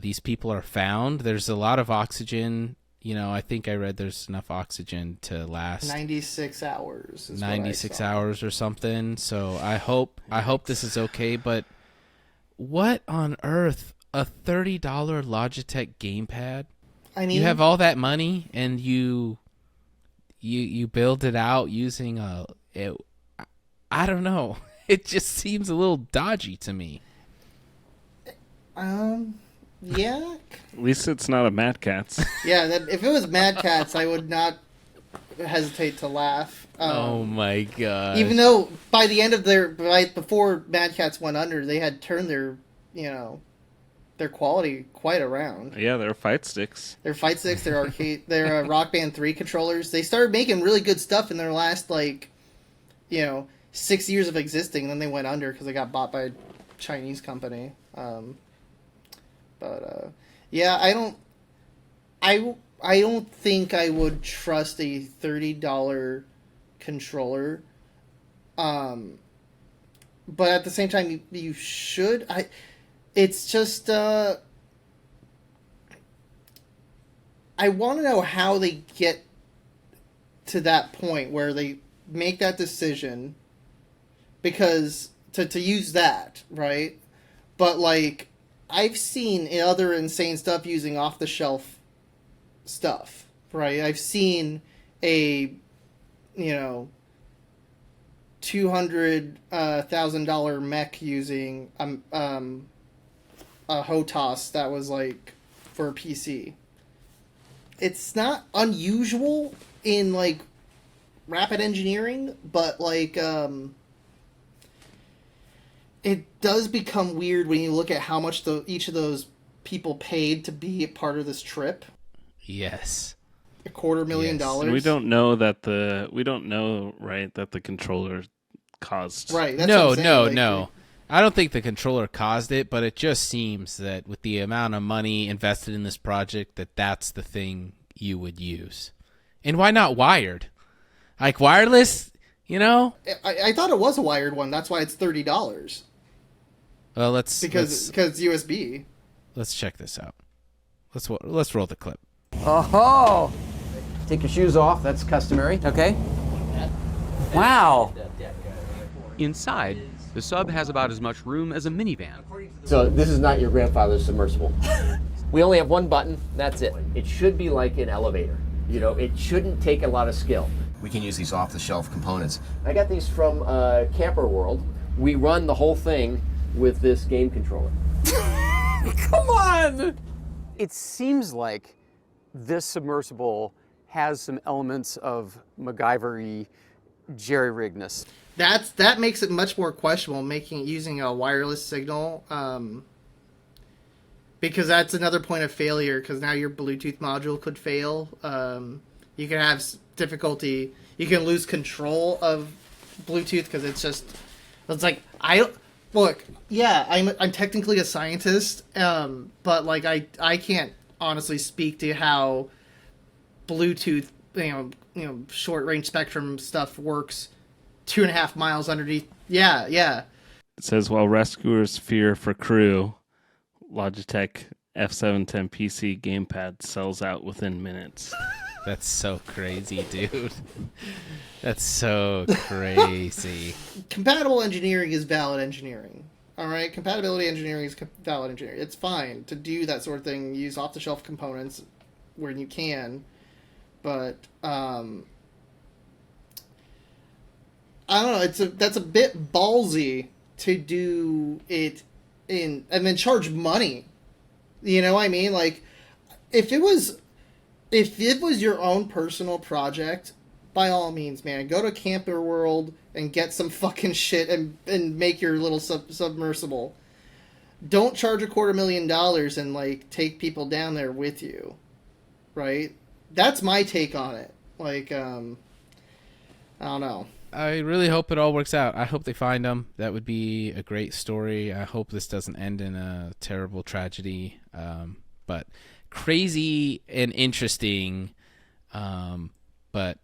these people are found. There's a lot of oxygen. I think I read there's enough oxygen to last 96 hours. 96 hours or something. So I hope this is okay. But what on earth a $30 Logitech gamepad. I mean, You have all that money and you build it out using I don't know. It just seems a little dodgy to me. yeah. At least it's not a Mad Catz. Yeah, if it was Mad Catz, I would not hesitate to laugh. Oh my god. Even though by the end of before Mad Catz went under, they had turned their quality quite around. Yeah, they're fight sticks. Their fight sticks, their arcade, their Rock Band 3 controllers. They started making really good stuff in their last 6 years of existing, and then they went under because they got bought by a Chinese company. Yeah, I don't think I would trust a $30 controller. But at the same time, you should. It's just I want to know how they get to that point where they make that decision, because to use that, right? But I've seen other insane stuff using off the shelf stuff, right? I've seen a $200,000 mech using a HOTAS that was for a PC. It's not unusual in rapid engineering, but it does become weird when you look at how much each of those people paid to be a part of this trip. Yes. $250,000. And we don't know that the controller caused. Right. That's No, what I'm saying. no. I don't think the controller caused it, but it just seems that with the amount of money invested in this project, that's the thing you would use. And why not wired? Wireless, I thought it was a wired one. That's why it's $30. Well, Because USB. let's check this out. Let's roll the clip. Oh, take your shoes off. That's customary. Okay. Wow. Inside, the sub has about as much room as a minivan. So this is not your grandfather's submersible. We only have one button. That's it. It should be like an elevator. It shouldn't take a lot of skill. We can use these off-the-shelf components. I got these from Camper World. We run the whole thing with this game controller. Come on! It seems like this submersible has some elements of MacGyver-y jerry-riggedness. That makes it much more questionable using a wireless signal, because that's another point of failure, because now your Bluetooth module could fail. You can have difficulty. You can lose control of Bluetooth because I'm technically a scientist, but I can't honestly speak to how Bluetooth, short range spectrum stuff works 2.5 miles underneath. Yeah. It says, while rescuers fear for crew, Logitech F710 PC gamepad sells out within minutes. That's so crazy, dude. That's so crazy. Compatible engineering is valid engineering. All right, compatibility engineering is valid engineering. It's fine to do that sort of thing. Use off-the-shelf components when you can, but I don't know. That's a bit ballsy to do it and then charge money. You know what I mean? If it was your own personal project, by all means, man, go to Camper World and get some fucking shit and make your little submersible. Don't charge $250,000 and take people down there with you, right? That's my take on it. I don't know. I really hope it all works out. I hope they find them. That would be a great story. I hope this doesn't end in a terrible tragedy. But crazy and interesting. But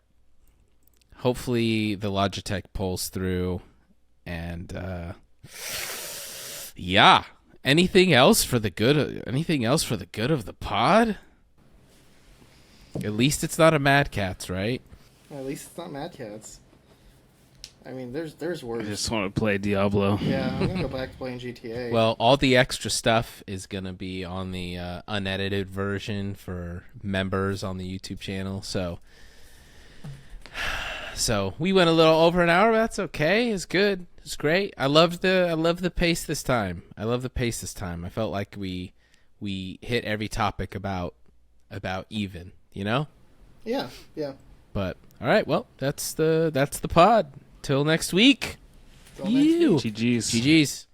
hopefully the Logitech pulls through. And yeah. Anything else for the good of the pod? At least it's not a Mad Catz, right? At least it's not Mad Catz. I mean, there's I worse. just want to play Diablo. Yeah, I'm gonna go back to playing GTA. Well, all the extra stuff is going to be on the unedited version for members on the YouTube channel. So we went a little over an hour. But that's okay. It's good. It's great. I love the pace this time. I felt like we hit every topic about even. You know. Yeah. But all right. Well, that's the pod. Till next week. Till next week. GG's. GG's.